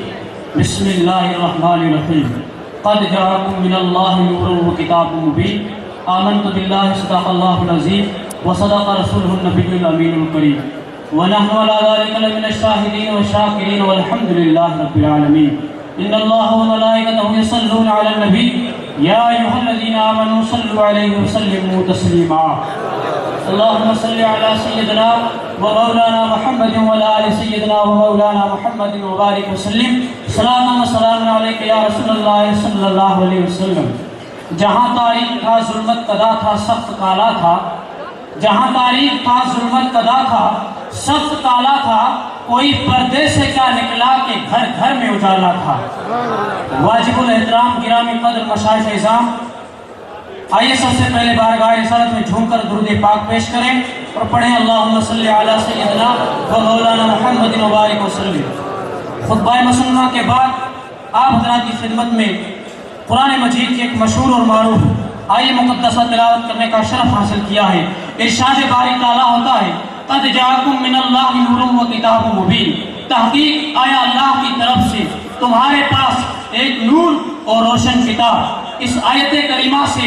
بسم الله الرحمن الرحيم قد جاءكم من الله نور وكتاب مبين آمنت بالله صدق الله العظيم وصدق رسوله النبي الامين الكريم ونحن على ذلك لمن الشاهدين والشاكرين والحمد لله رب العالمين ان الله وملائكته يصلون على النبي يا ايها الذين امنوا صلوا عليه وسلموا تسليما اللهم صل على سيدنا ومولانا محمد وعلى آل سيدنا ومولانا محمد وبارك وسلم سلام و سلام علیک یا رسول اللہ صلی اللہ علیہ وسلم۔ جہاں تاریخ تھا ظلمت قدا تھا سخت کالا تھا، جہاں تاریخ تھا ظلمت قدا تھا سخت کالا تھا، کوئی پردے سے کیا نکلا کہ گھر گھر میں اجالا تھا۔ واجب الاحترام گرامی قدر مشائخ اعظام، آئیے سب سے پہلے بارگاہ رسالت میں جھوم کر درود پاک پیش کریں اور پڑھیں اللہم صلی علی سیدنا و مولانا محمد مبارک وسلم۔ خطبہ مسنونہ کے بعد آپ حضرات کی خدمت میں قرآن مجید کی ایک مشہور اور معروف آیہ مقدسہ تلاوت کرنے کا شرف حاصل کیا ہے۔ ارشاد باری تعالیٰ ہوتا ہے قد جاءکم من اللہ نور و کتاب مبین، تحقیق آیا اللہ کی طرف سے تمہارے پاس ایک نور اور روشن کتاب۔ اس آیت کریمہ سے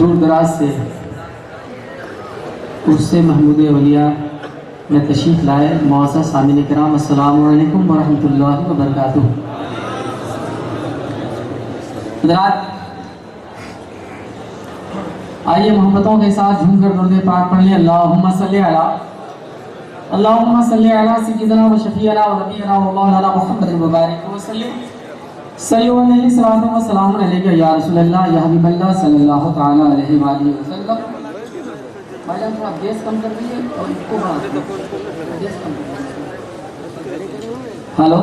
دور دراز سے اس سے محمود اولیاء میں تشریف لائے معزز سامعین کرام، السلام علیکم ورحمۃ اللہ وبرکاتہ۔ حضرات آئیے محبتوں کے ساتھ جھوم کر درود پاک پڑھ لیں۔ اللہم صلی علی سیدنا و شفیعنا و نبینا و مولانا محمد مبارک وسلم، صلو علیہ الصلوۃ والسلام علیکہ یا رسول اللہ یا حبیب اللہ صلی اللہ تعالی علیہ وآلہ وسلم۔ بھائی جان تھوڑا گیس کم کر دیجیے اور اس کو بڑھا دیجیے، گیس کم کر دیجیے۔ ہلو،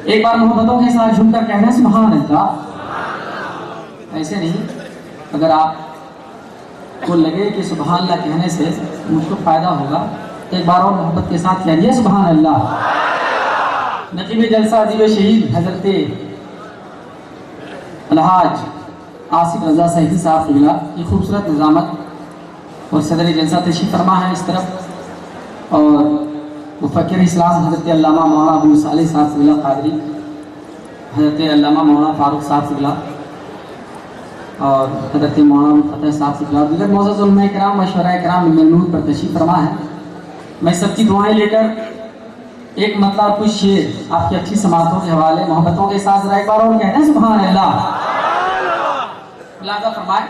ایک بار محبتوں کے ساتھ جھوم کر کہنا سبحان اللہ۔ ایسے نہیں، اگر آپ کو لگے کہ سبحان اللہ کہنے سے مجھ کو فائدہ ہوگا تو ایک بار اور محبت کے ساتھ کہیے سبحان اللہ۔ نقیب جلسہ عظیم شہید حضرت الحاج آصف رضا سیدی صاحب قبلہ کی خوبصورت نظامت اور صدر جلسہ تشریف فرما ہے اس طرف، اور مفکر اسلام حضرت علامہ مولانا ابو صالح صاحب قبلہ قادری، حضرت علامہ مولانا فاروق صاحب قبلہ اور حضرت مولانا فتح صاحب قبلہ، دیگر معزز علماء کرام مشورہ کرام نور پر تشریف فرما ہے۔ میں سب کی دعائیں لے کر ایک مطلب کچھ شعر آپ کی اچھی سماعتوں کے حوالے محبتوں کے ساتھ ذرا ایک بار اور کہتے ہیں سبحان اللہ۔ ملاحظہ فرمائے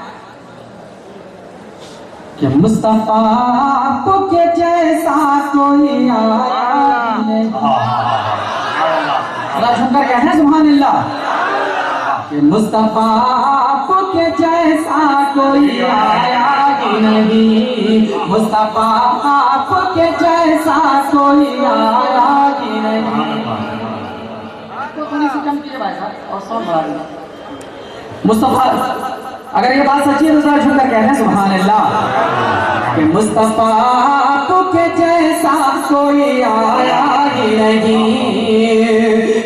کہ مصطفیٰ کو کے جیسا کوئی آیا نہیں، ذرا سن کر کہتے ہیں سبحان اللہ کہ مصطفیٰ کو کے جیسا کوئی آیا ہی نہیں، مصطفیٰ آپ کے جیسا کوئی آیا ہی نہیں۔ تھوڑی سی کم کیجیے بھائی صاحب اور ساؤنڈ بڑھا دیجیے۔ مصطفیٰ، اگر یہ بات سچی ہے تو ذرا جھوم کر کہنا ہے سبحان اللہ کہ مصطفیٰ آپ کے جیسا کوئی آیا ہی نہیں،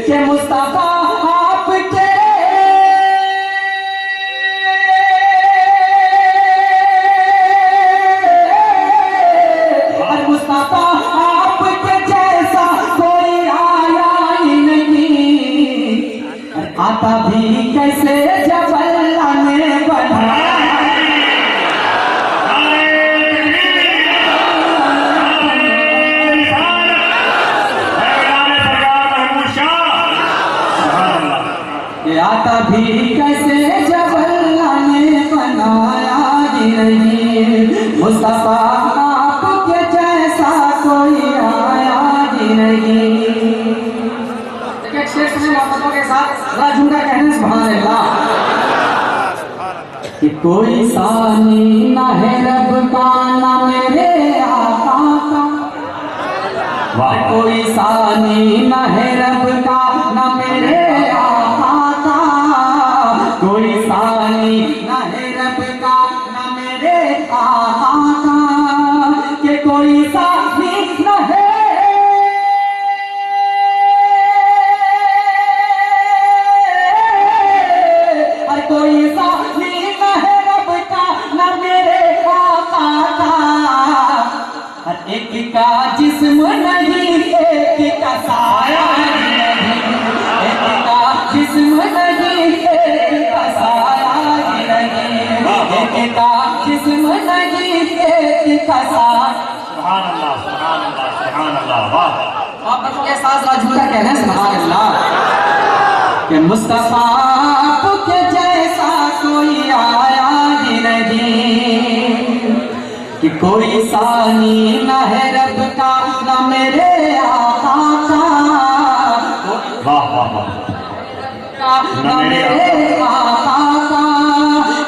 کہ مصطفیٰ آپ کے آتا بھی کیسے جب اللہ نے بنایا، یہ آتا بھی کیسے جب اللہ نے بنایا ہی نہیں، مصطفیٰ آپ کے جیسا کوئی آیا ہی نہیں۔ سبحان اللہ کہ کوئی ثانی نہ ہے رب کا نہ میرے آقا کا، کوئی ثانی نہ ہے رب کا نہ میرے آقا کا، کوئی ثانی نہ ہے رب کا نہ میرے آقا کا، کہ کوئی ثانی نہ ہے ایک کا جسم نہیں ایک کا سایہ نہیں، ایک کا جسم نہیں ایک کا سایہ نہیں، ایک کا جسم نہیں ایک کا سایہ۔ سبحان اللہ سبحان اللہ سبحان اللہ، واہ۔ آپ بچوں کے ساتھ جھوٹا کہنا ہے سبحان اللہ کہ مصطفیٰ آپ کے جیسا کوئی آیا ہی نہیں، کہ کوئی ثانی نہ ہے رب کا نہ میرے آقا کا، واہ واہ واہ، نہ میرے آقا کا،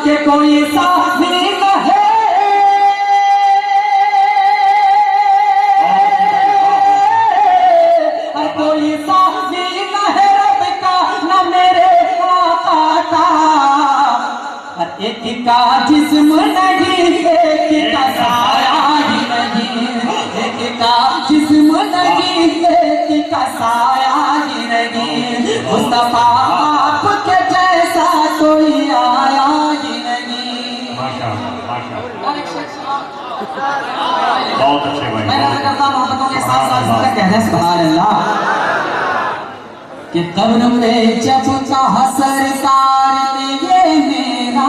کہ کوئی ثانی نہ ہے، کوئی ثانی نہ ہے رب کا نہ میرے آقا کا، ایک کا جسم نہیں ایک کا سایہ ہی نہیں، ایک کا جسم نہیں ایک کا سایہ ہی نہیں، مصطفیٰ آپ کے جیسا کوئی آیا ہی نہیں۔ ماشاء اللہ ماشاء اللہ، بہت اچھے بھائی، میں نظر کرتا محبتوں کے ساتھ ساتھ کہنا سبحان اللہ کہ قبر میں جب کہا سرکار نے یہ میرا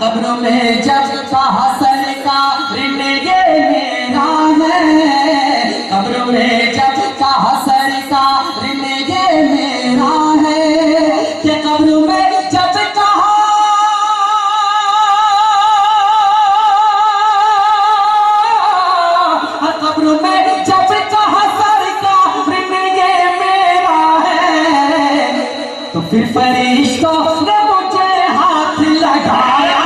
قبر میں جب کہا سرکار نے یہ میرا ہے, قبر میں جب کہا سرکار نے یہ میرا ہے, کہ قبر میں جب کہا قبر میں جب کہا سرکار نے یہ میرا ہے, تو پھر فرشتوں نے مجھے ہاتھ لگایا.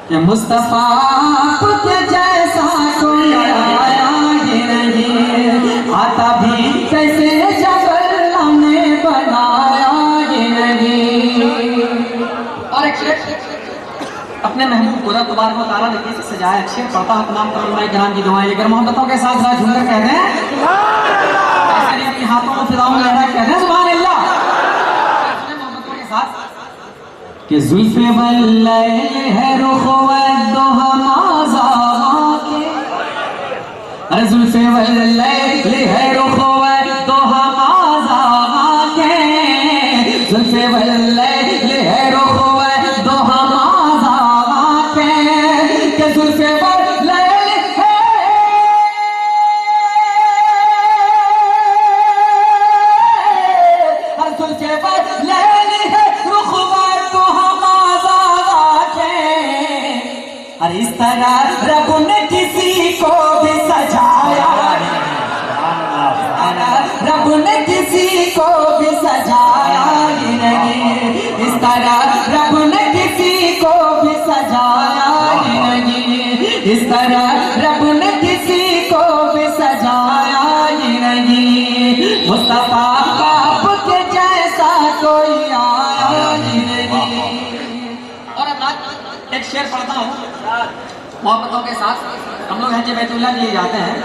کہ مصطفیٰ کے جیسا کوئی آیا ہی نہیں, آتا بھی کیسے جب اللہ نے بنایا ہی نہیں. اور ایک شعر اپنے محبوب قدرت تبارک و تعالیٰ نے کیسے سجایا, ایک شعر پڑھتا ہوں تمام علماء کرام کی دعائیں لے کر محبتوں کے ساتھ ذرا جھوم کر کہتے ہیں ایسے نہیں اپنی ہاتھوں کو فضاؤں میں لہرا کہتے ہیں سبحان اللہ. محبتوں کے ساتھ کہ زلف واللیل ہے رخ والضحا مازاغا کے, ارے زلف واللیل ہے رخ والضحا مازاغا کے, زلف واللیل ہے رخ والضحا مازاغا کے, کہ زلف واللیل ہے زلف واللیل ہے رخ اور اس طرح رب نے کسی کو بھی سجایا, رب نے کسی کو بھی سجایا ہی نہیں, اس طرح رب نے کسی کو بھی سجایا ہی نہیں, اس طرح رب نے کسی کو بھی سجایا ہی نہیں. مصطفیٰ آپ کے جیسا کوئی آیا ہی نہیں. اور ایک شعر پڑھتا ہوں محبتوں کے ساتھ. ہم لوگ حج بیت اللہ لیے جاتے ہیں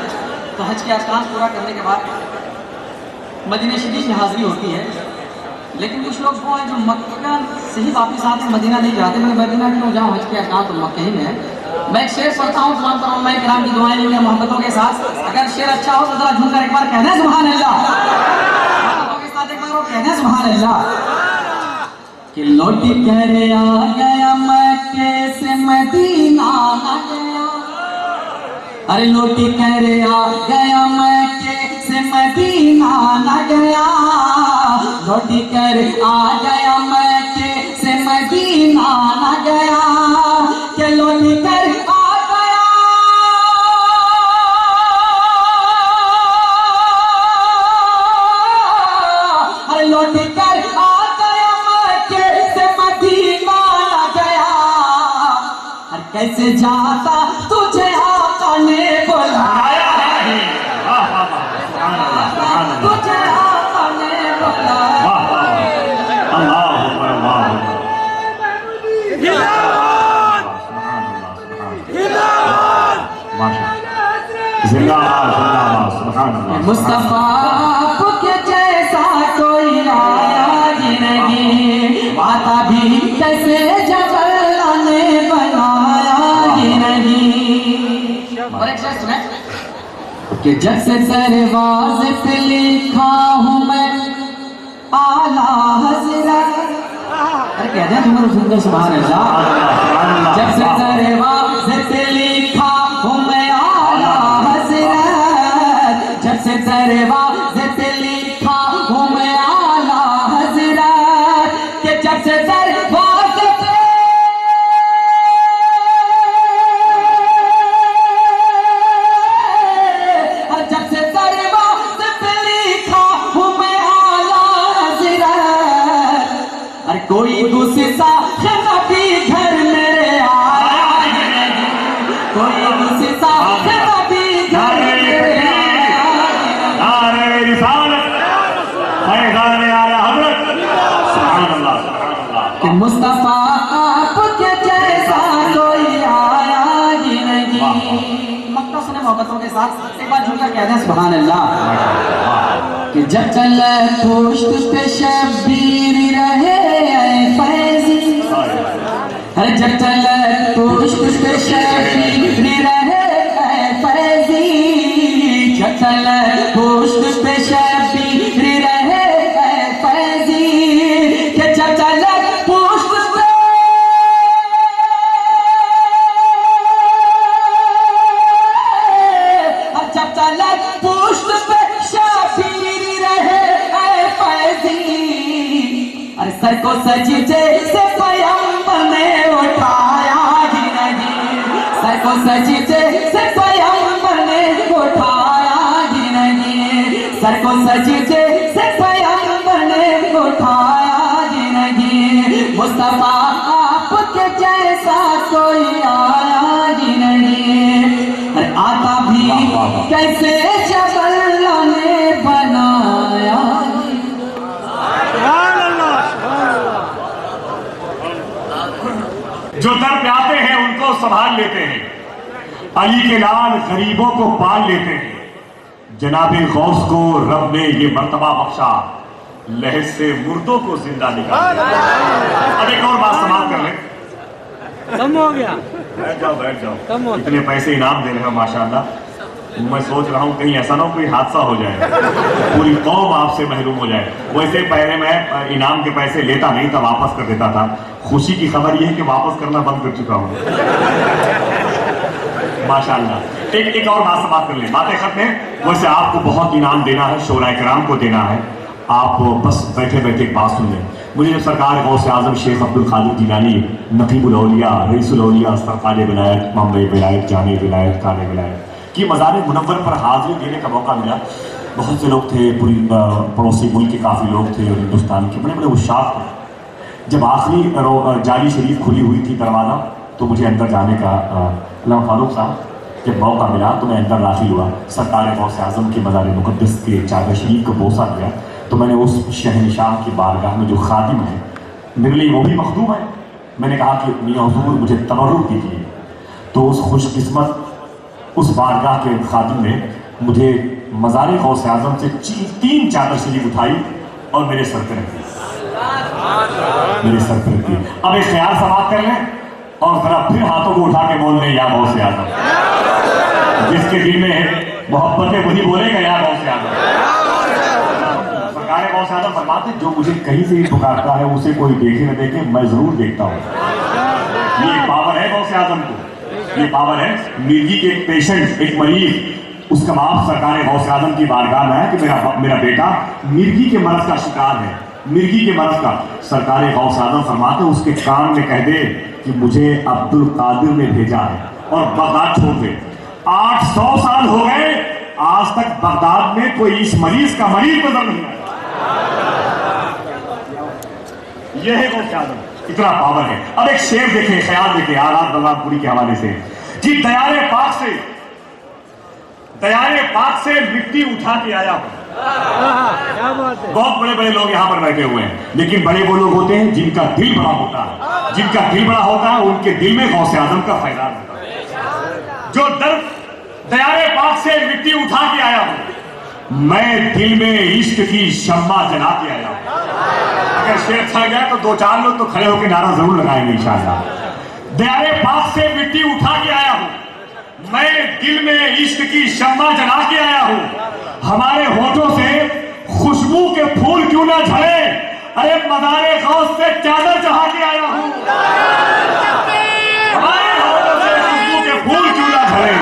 تو حج کے ارکان پورا کرنے کے بعد مدینہ شریف میں حاضری ہوتی ہے, لیکن کچھ لوگ وہ ہیں جو مکہ سے ہی واپس آتے ہیں, مدینہ نہیں جاتے. میں مدینہ کیوں جاؤں, حج کے ارکان تو مکہ ہی میں ہے. میں ایک شعر پڑھتا ہوں تمام علماء کرام کی دعائیں لیں گے محبتوں کے ساتھ. اگر شعر اچھا ہو تو ذرا جھوم کر ایک بار کہہ دیں سبحان اللہ. محبتوں کے ساتھ ایک بار اور کہہ دیں سبحان اللہ. کہ لوٹ کر آ گیا مکے سے مدینہ نہ گیا, ارے لوٹ کر آ گیا مکے سے مدینہ نہ گیا, لوٹ کر آ گیا مکے سے مدینہ نہ گیا, کہ لوٹ کر آ گیا ارے لوٹ کر آ کیسے جاتا تجھے آقا نے بلایا ہے, تجھے آقا نے بلایا. مصطفیٰ کے جیسا کوئی آیا ہی نہیں, آتا بھی کیسے جب اللہ نے بنایا ہی نہیں. اور ایک شخص سنیں کہ جب سے دروازے پہ لکھا ہوں میں اعلیٰ حضرت, ارے کہہ دیں تمہیں سن کر سبحان اللہ. جب سے دروازے پہ لکھا ہوں میں اعلیٰ حضرت, جب سے دروازے پہ لکھا ہوں میں اعلیٰ حضرت, کہ جب سے دروازے پہ کوئی دوسرا نبی گھر میرے آیا ہی نہیں, کوئی دوسرا نبی گھر میرے آیا ہی نہیں. نعرہ رسالت فیضان اعلی حضرت سبحان اللہ سبحان اللہ. کہ مصطفیٰ آپ کے جیسا کوئی آیا ہی نہیں. مکہ سنے محبتوں کے ساتھ ایک بار جھوم کر کہہ دیں سبحان اللہ. کہ جب چلے پشت پہ شبیر رہے ہر جب تلک پشت پہ شبیر رہے اے فیضی، جب تلک پشت پہ شبیر رہے اے فیضی، کہ جب تلک پشت پہ جب تلک پشت پہ شبیر رہے اے فیضی، اور سر کو سجدے سے پیغمبر نے اٹھایا ہی نہیں، سر کو سجدے سے پیغمبر نے اٹھایا ہی نہیں، سر کو سجدے سے پیغمبر نے اٹھایا ہی نہیں، مصطفیٰ آپ کے جیسا کوئی آیا ہی نہیں، اور آتا بھی کیسے جب اللہ نے بنایا ہی نہیں۔ سبحان اللہ سبحان اللہ۔ جو در پہ آتے ہیں ان کو سنبھال لیتے ہیں، علی کے لال غریبوں کو پال لیتے ہیں، جناب غوث کو رب نے یہ مرتبہ بخشا، لہج سے مردوں کو زندہ نکال دیا۔ اب ایک اور بات سماعت کر لیں۔ کم ہو گیا، بیٹھ جاؤ بیٹھ جاؤ، کم ہو اتنے پیسے انعام دے رہے ہیں ماشاءاللہ، میں سوچ رہا ہوں کہیں ایسا نہ ہو کوئی حادثہ ہو جائے، پوری قوم آپ سے محروم ہو جائے۔ ویسے پہلے میں انعام کے پیسے لیتا نہیں تھا، واپس کر دیتا تھا، خوشی کی خبر یہ ہے کہ واپس کرنا بند کر چکا ہوں ماشاءاللہ۔ ایک اور بات سے بات کر لیں، باتیں ختم ہیں۔ ویسے آپ کو بہت انعام دینا ہے، شعراء کرام کو دینا ہے، آپ بس بیٹھے بیٹھے ایک بات سن لیں۔ مجھے جب سرکار غوث اعظم شیخ عبد القادر جیلانی، نقیب الاولیاء، رئیس الاولیاء، سرکار ولایت، ممبئی ولایت، جانے ولایت، کانے ولایت کی مزار منور پر حاضری دینے کا موقع ملا، بہت سے لوگ تھے، پوری پڑوسی ملک کے کافی لوگ تھے اور ہندوستان کے بڑے بڑے عشاق تھے۔ جب آخری جالی شریف کھلی ہوئی تھی دروازہ تو مجھے اندر جانے کا علامہ فاروق صاحب جب موقع ملا تو میں اندر داخل ہوا، سرکار غوث اعظم کے مزار مقدس کے چادر شریف کو بوسہ دیا تو میں نے اس شہنشاہ کی بارگاہ میں جو خادم ہے، میرے لیے وہ بھی مخدوم ہے، میں نے کہا کہ میاں حضور مجھے تبرک دیجیے، تو اس خوش قسمت اس بارگاہ کے خادم نے مجھے مزار غوث اعظم سے 3 چادر شریف اٹھائی اور میرے سر پہ رکھ دی، میرے سر پہ رکھ دی۔ اب ایک خیال سماعت کر لیں اور ذرا پھر ہاتھوں کو اٹھا کے بول لیں یا غوث اعظم، جس کے دل میں محبت ہے وہی بولے گا یا غوث اعظم۔ سرکار غوث اعظم فرماتے جو مجھے کہیں سے ہی پکارتا ہے اسے کوئی دیکھے نہ دیکھے میں ضرور دیکھتا ہوں۔ یہ پاور ہے غوث اعظم کو، یہ پاور ہے۔ مرگی کے ایک پیشنٹ، ایک مریض، اس کا باپ سرکار غوث اعظم کی بارگاہ میں ہے کہ میرا بیٹا مرگی کے مرض کا شکار ہے، مرگی کے مرض کا۔ سرکار غوث اعظم فرماتے اس کے کان میں کہہ دے کہ مجھے عبد القادر نے بھیجا ہے اور بغداد چھوڑ دے۔ 800 سال ہو گئے، آج تک بغداد میں کوئی اس مریض کا مریض نظر نہیں آیا۔ یہ ہے غوث اعظم، اتنا پاور ہے۔ اب ایک شعر دیکھیں، خیال دیکھیں آلات بلات پوری کے حوالے سے کہ دیار پاک سے مٹی اٹھا کے آیا ہوں۔ کیا بات ہے۔ بہت بڑے بڑے لوگ یہاں پر بیٹھے ہوئے ہیں، لیکن بڑے وہ لوگ ہوتے ہیں جن کا دل بڑا ہوتا ہے، جن کا دل بڑا ہوتا ہے ان کے دل میں غوث اعظم کا فیضان ہوتا ہے۔ جو دیار پاک سے مٹی اٹھا کے آیا ہوں، میں دل میں عشق کی شمع جلا کے آیا ہوں۔ اگر شعر اچھا گیا تو 2-4 لوگ تو کھڑے ہو کے نعرہ ضرور لگائیں گے انشاءاللہ۔ دیار پاک سے مٹی اٹھا کے آیا ہوں، میں دل میں عشق کی شمع جلا کے آیا ہوں، ہمارے ہونٹوں سے خوشبو کے پھول کیوں نہ جھڑے، ارے مزار غوث سے چادر چڑھا کے آیا ہوں، ہمارے ہونٹوں سے خوشبو کے پھول کیوں نہ جھڑے،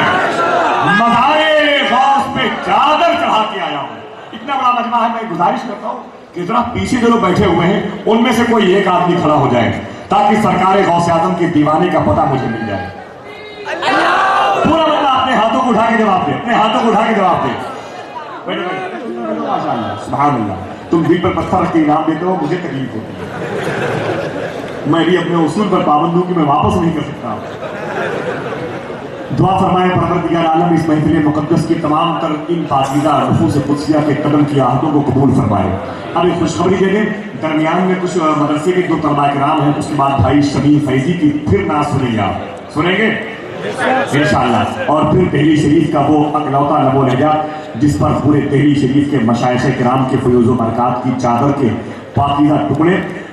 مزار غوث پہ چادر چڑھا کے آیا ہوں۔ اتنا بڑا مجمع ہے، میں گزارش کرتا ہوں کہ ذرا پیچھے جو لوگ بیٹھے ہوئے ہیں ان میں سے کوئی ایک آدمی کھڑا ہو جائے تاکہ سرکار غوث اعظم کے دیوانے کا پتہ مجھے مل جائے۔ پورا بندہ اپنے ہاتھوں کو اٹھا کے جواب دے، اپنے ہاتھوں کو اٹھا کے جواب دے۔ ماشاءاللہ سبحان اللہ، تم دل پر پتھر رکھ کے انعام دیتے ہو، مجھے تکلیف ہوتی ہے، میں بھی اپنے اصول پر پابند ہوں کہ میں واپس نہیں کر سکتا۔ دعا فرمائے پروردگار عالم اس محفل مقدس کی تمام تر ان پاکیزہ نفوس قدسیہ کے قدم کی آہتوں کو قبول فرمائے۔ اب ایک خوشخبری دے دیں، درمیان میں کچھ مدرسے کے 2 طلبہ کرام ہیں، اس کے بعد بھائی شمیم فیضی کی پھر نعت سنیں گے، آپ سنیں گے انشاءاللہ، اور پھر دہلی شریف کا وہ اکلوتا لب و لہجہ جس پر پورے دہلی شریف کے مشائخ کرام کے فیوز و برکات کی چادر کے پاکیزہ ٹکڑے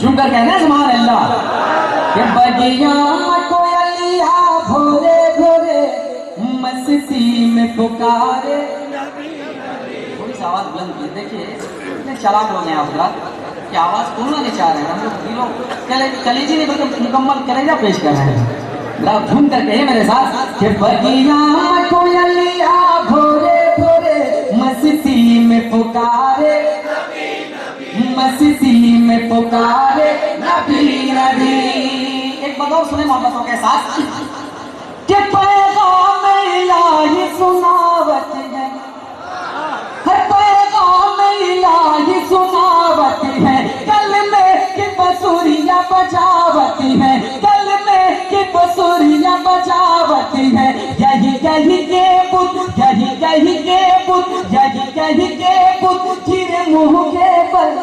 جھوم کر کہنا ہے سبحان اللہ کہ بگیا کوئلیا بھورے بھورے مستی میں پکارے. تھوڑی سی آواز بلند کی. دیکھیے اتنے چالاک لوگ ہیں آپ حضرات کہ آواز کھولنا نہیں چاہ رہے ہیں. ہم لوگ دلوں کلیجی نہیں بلکہ مکمل کلیجہ پیش کر رہے ہیں. ذرا جھوم کر کہیے میرے ساتھ کہ بگیا کوئلیا بھورے بھورے مستی میں پکارے, مستی میں پکارے نبی نبی. ایک بات اور سنیں محبتوں کے ساتھ کہ پیغام الہی سناوت ہے, ہر پیغام الہی سناوت ہے, کلمے کی بسوریاں بجاوت ہے, کلمے کی بسوریاں بجاوت ہے. یہی کہی کے بت, یہی کہی کے بت, یہی کہی کے بت گرے منہ کے بل,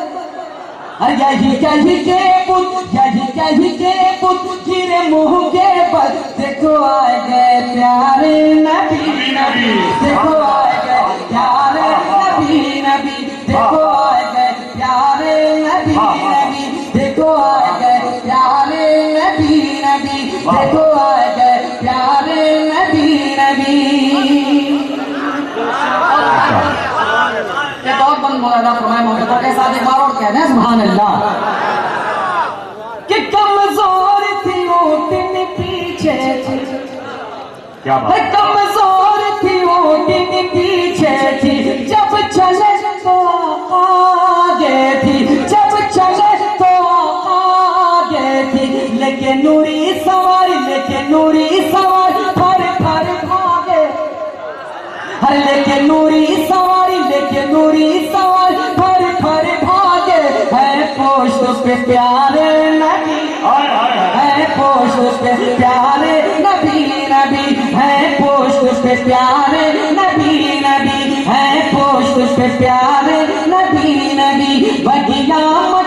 یہی کہی کے بت, یہی کہی کے بت گرے منہ کے بل. دیکھو آئے گئے پیارے نبی نبی, دیکھو آئے گئے پیارے نبی نبی, دیکھو آئے گئے پیارے نبی نبی, دیکھو آئے گئے پیارے نبی نبی, دیکھو آئے گئے پیارے نبی نبی. ایک اور بند مولانا فرمائے محبتوں کے ساتھ ایک بار اور کہنا ہے سبحان اللہ کہ کمزور تھی وہ دن پیچھے تھی, کمزور تھی وہ دن پیچھے تھی, جب چلے تو آگے تھی, جب چلے تو آگے تھی. لیکن نوری سواری, لیکن نوری سواری پھر پھر بھاگے, ہر لیکن نوری سواری, لیکن نوری سواری پھر پھر بھاگے. ہے پوشت پہ پیارے نبی, ہے پوشت پہ پیارے نبی نبی, ہے پوشت پہ پیارے نبی نبی, ہے پوشت پہ پیارے نبی نبی. بگیا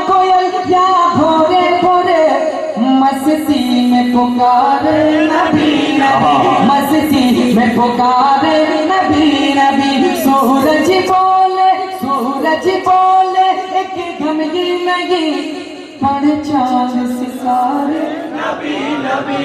کوئل یا بھورے بھورے مستی میں پکارے نبی نبی, مستی میں پکارے نبی نبی. سورج بولے, سورج بولے ایک گھمگی نہیں پڑ چاند ستارے نبی نبی.